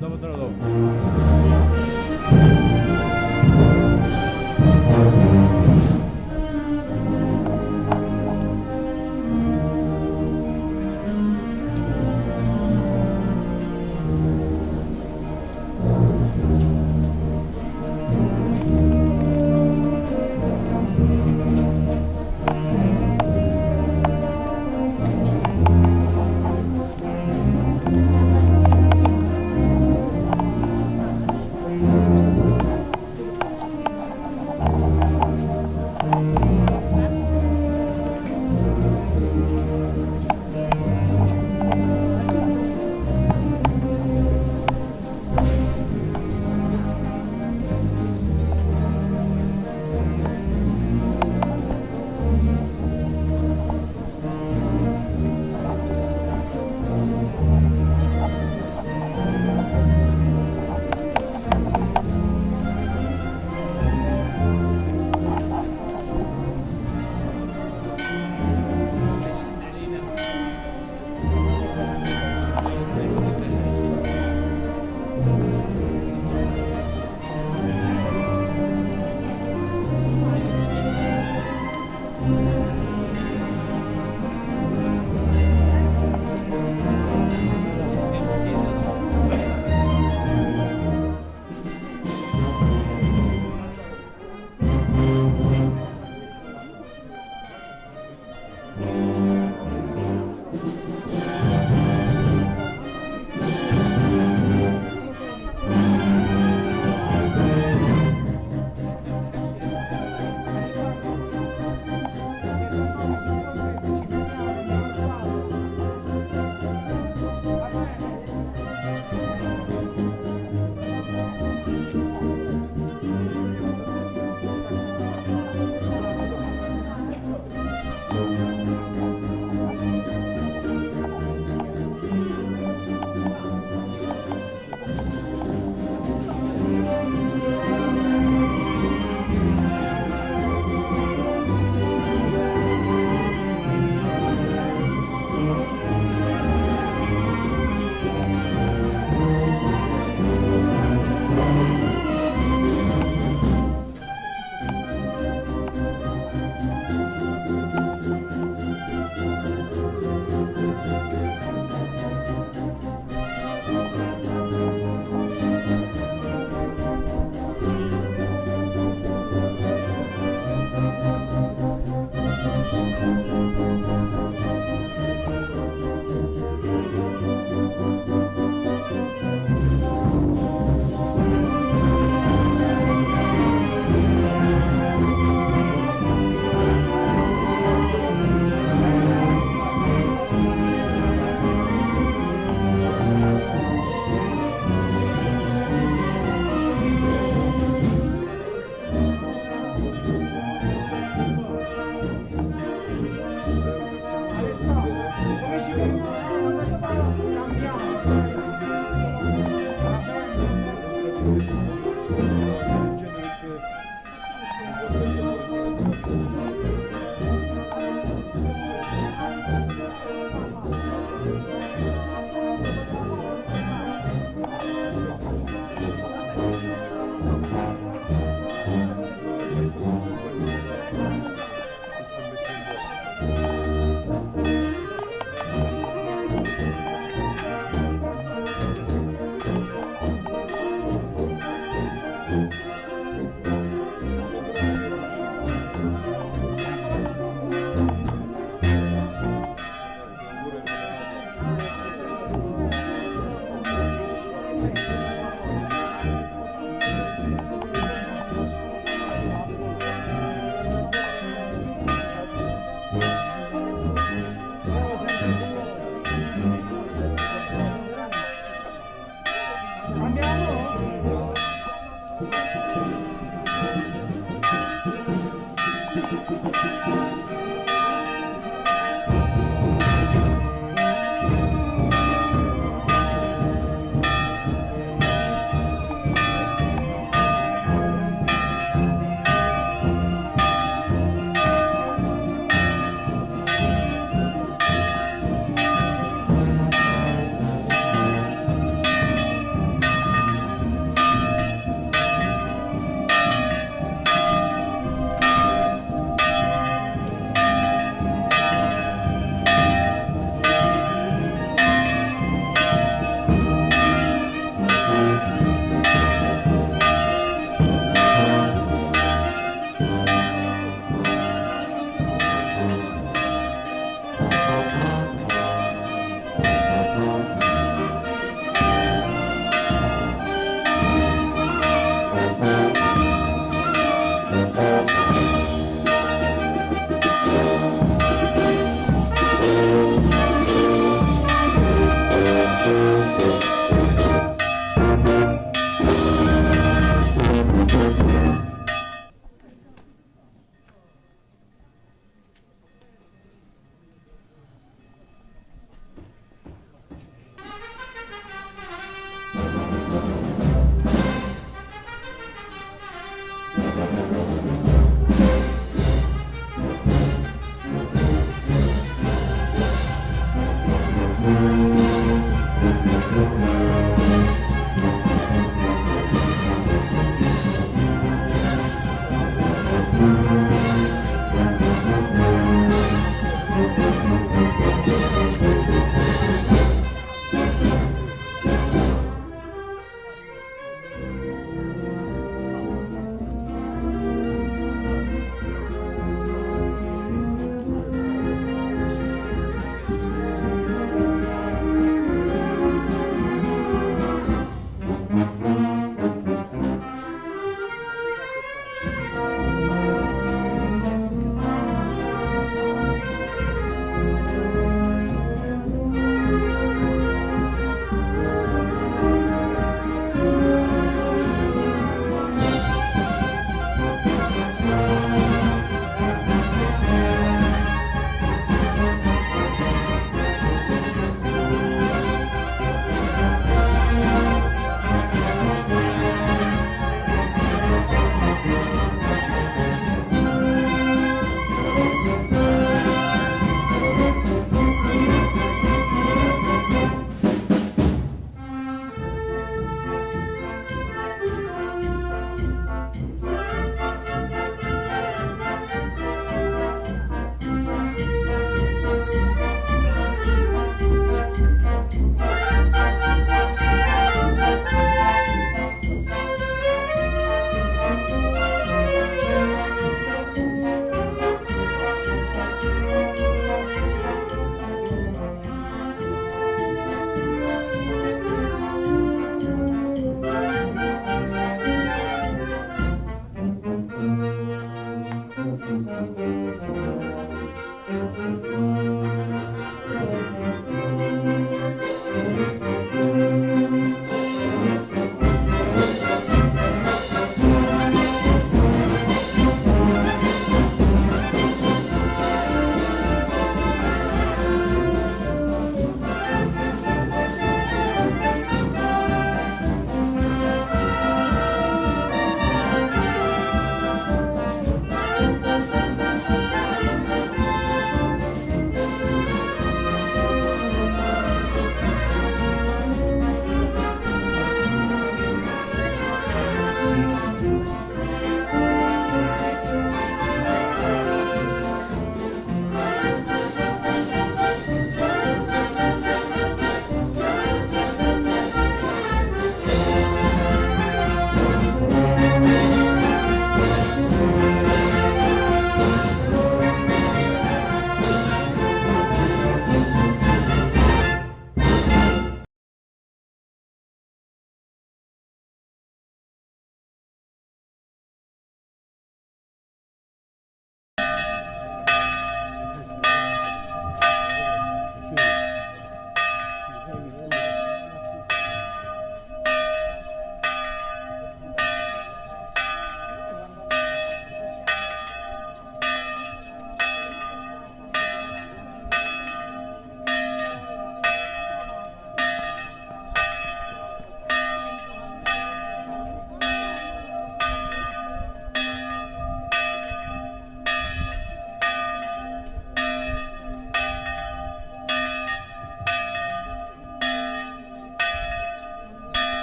dopo te lo do.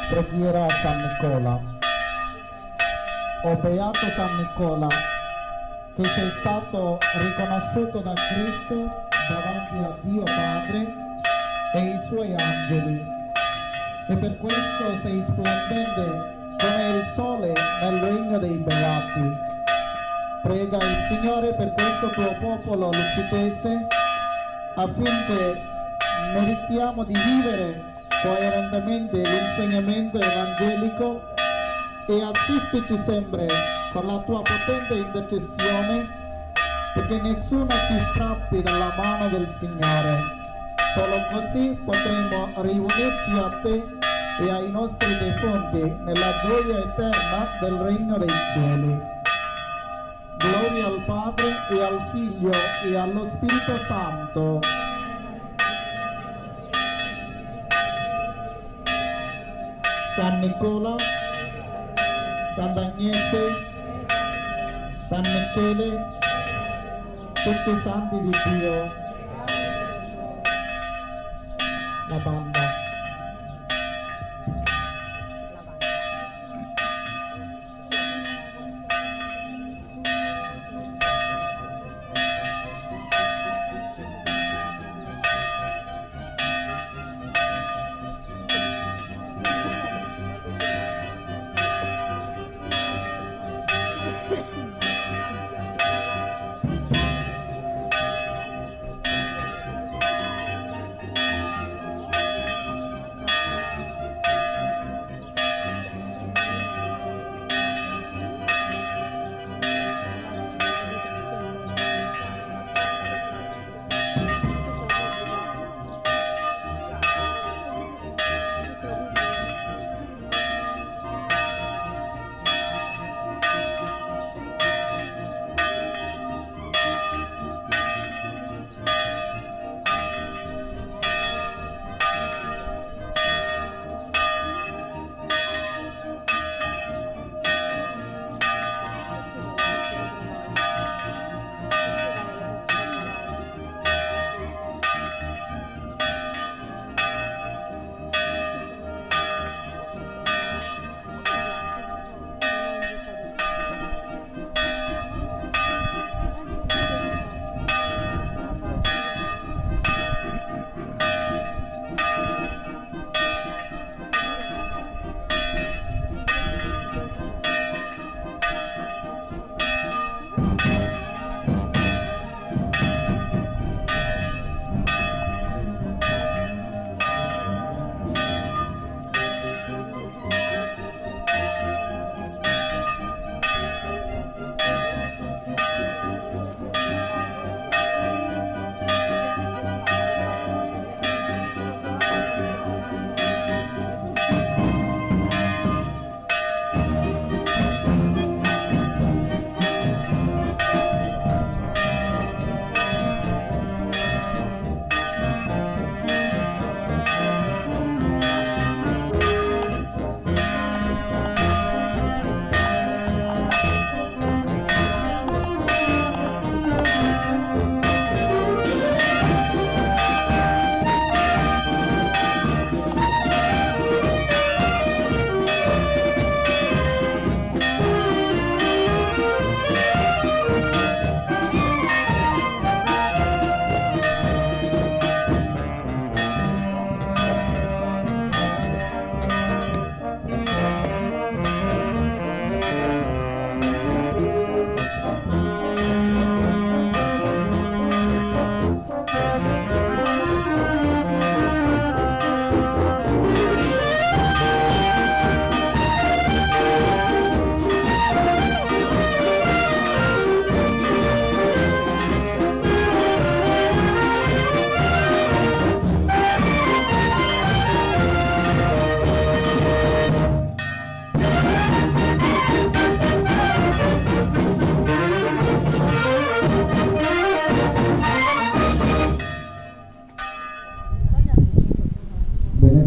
Preghiera a San Nicola. O beato San Nicola, che sei stato riconosciuto da Cristo davanti a Dio Padre e i suoi angeli, e per questo sei splendente come il sole nel regno dei beati. Prega il Signore per questo tuo popolo lucitese, affinché meritiamo di vivere coerentemente l'insegnamento evangelico e assistici sempre con la tua potente intercessione, perché nessuno ci strappi dalla mano del Signore. Solo così potremo riunirci a te e ai nostri defunti nella gioia eterna del regno dei cieli. Gloria al Padre e al Figlio e allo Spirito Santo. San Nicola, Sant'Agnese, San Michele, tutti i santi di Dio. La banda.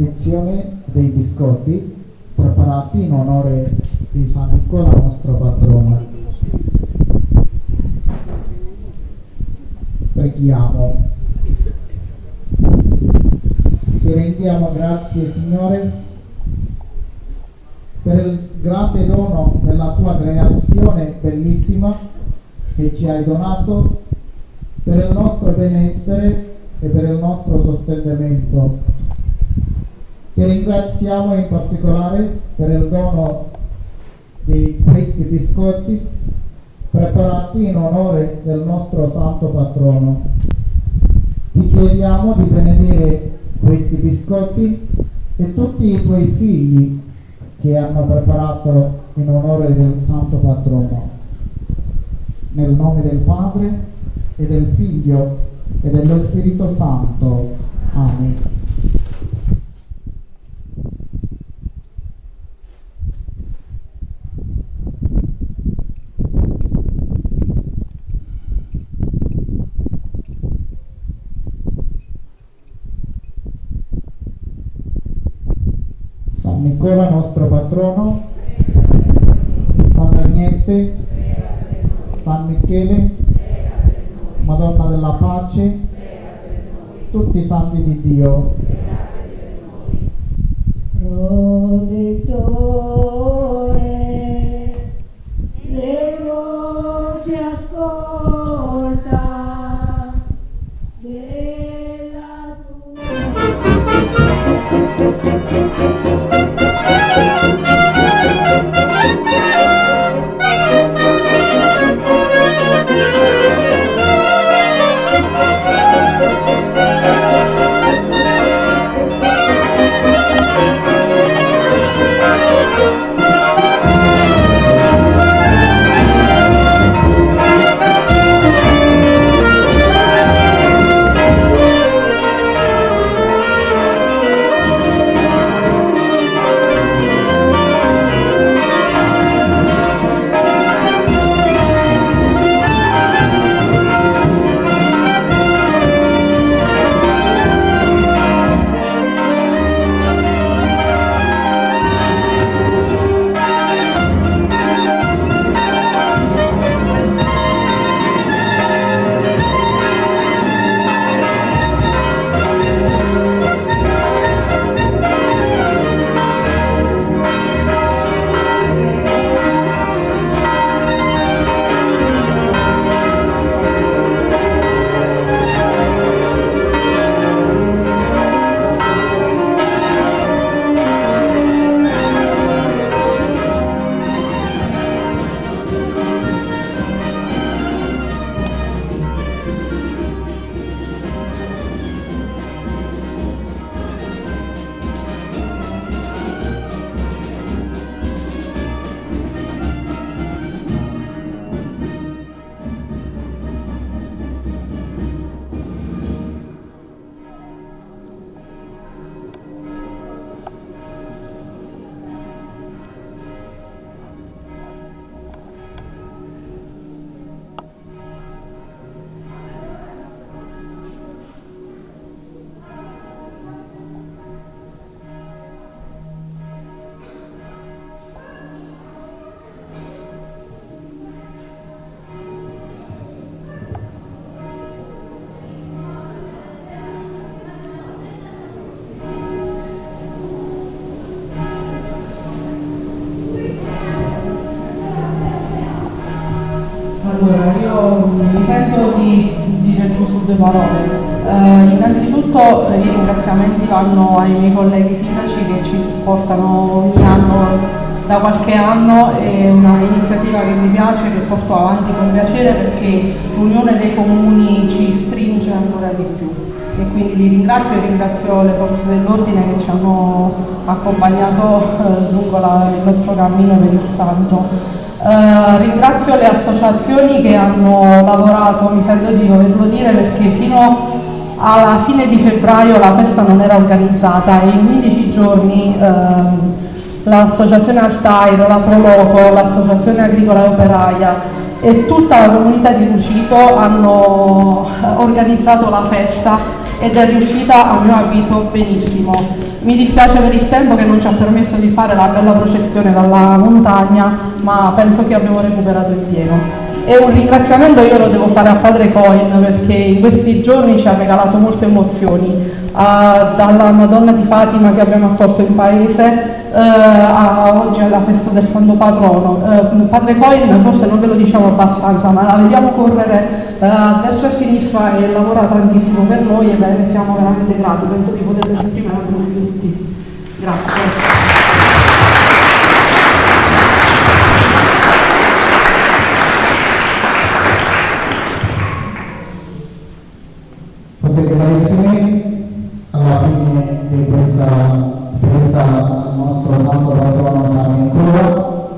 benedizione dei biscotti preparati in onore di San Nicola, nostro patrono. Preghiamo. Ti rendiamo grazie, Signore, per il grande dono della tua creazione bellissima che ci hai donato per il nostro benessere e per il nostro sostentamento. Ti ringraziamo in particolare per il dono di questi biscotti preparati in onore del nostro santo patrono. Ti chiediamo di benedire questi biscotti e tutti i tuoi figli che hanno preparato in onore del santo patrono. Nel nome del Padre e del Figlio e dello Spirito Santo. Amen. San Nicola, nostro patrono, San Agnese, San Michele, Madonna della Pace, tutti i santi di Dio. Protettore, le voci ascolta della Allora, io mi sento di dire giusto due parole. Innanzitutto i ringraziamenti vanno ai miei colleghi sindaci che ci supportano ogni anno da qualche anno. È un'iniziativa che mi piace, che porto avanti con piacere perché l'unione dei comuni ci stringe ancora di più. E quindi li ringrazio e ringrazio le forze dell'ordine che ci hanno accompagnato lungo il nostro cammino per il Santo. Ringrazio le associazioni che hanno lavorato, mi sento di doverlo dire perché fino alla fine di febbraio la festa non era organizzata e in 15 giorni l'associazione Altairo, la Proloco, l'associazione agricola e operaia e tutta la comunità di Lucito hanno organizzato la festa ed è riuscita a mio avviso benissimo. Mi dispiace per il tempo che non ci ha permesso di fare la bella processione dalla montagna, ma penso che abbiamo recuperato in pieno. E un ringraziamento io lo devo fare a Padre Coin, perché in questi giorni ci ha regalato molte emozioni, dalla Madonna di Fatima che abbiamo accolto in paese a oggi alla festa del Santo Patrono. Padre Coin forse non ve lo diciamo abbastanza, ma la vediamo correre a destra e a sinistra e lavora tantissimo per noi e bene, siamo veramente grati, penso di poterlo esprimere a noi tutti. Grazie. Carissimi, alla fine di questa festa al nostro Santo Patrono San Nicola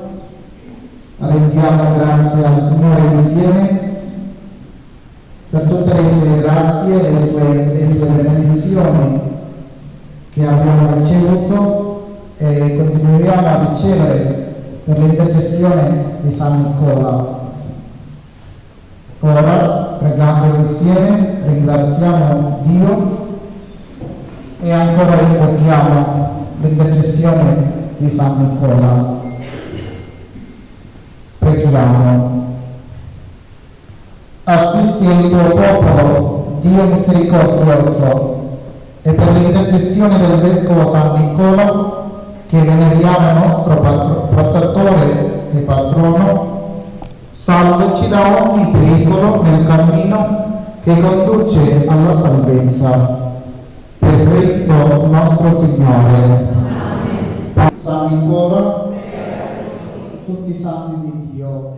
rendiamo grazie al Signore insieme per tutte le sue grazie e le sue benedizioni che abbiamo ricevuto e continueremo a ricevere per l'intercessione di San Nicola. Ora, pregando insieme, ringraziamo Dio e ancora invochiamo l'intercessione di San Nicola. Preghiamo. Assisti il tuo popolo, Dio misericordioso, e per l'intercessione del Vescovo San Nicola, che veneriamo nostro protettore e patrono, salvaci da ogni pericolo nel cammino che conduce alla salvezza. Per Cristo nostro Signore. Amen. San Nicola, tutti i santi di Dio.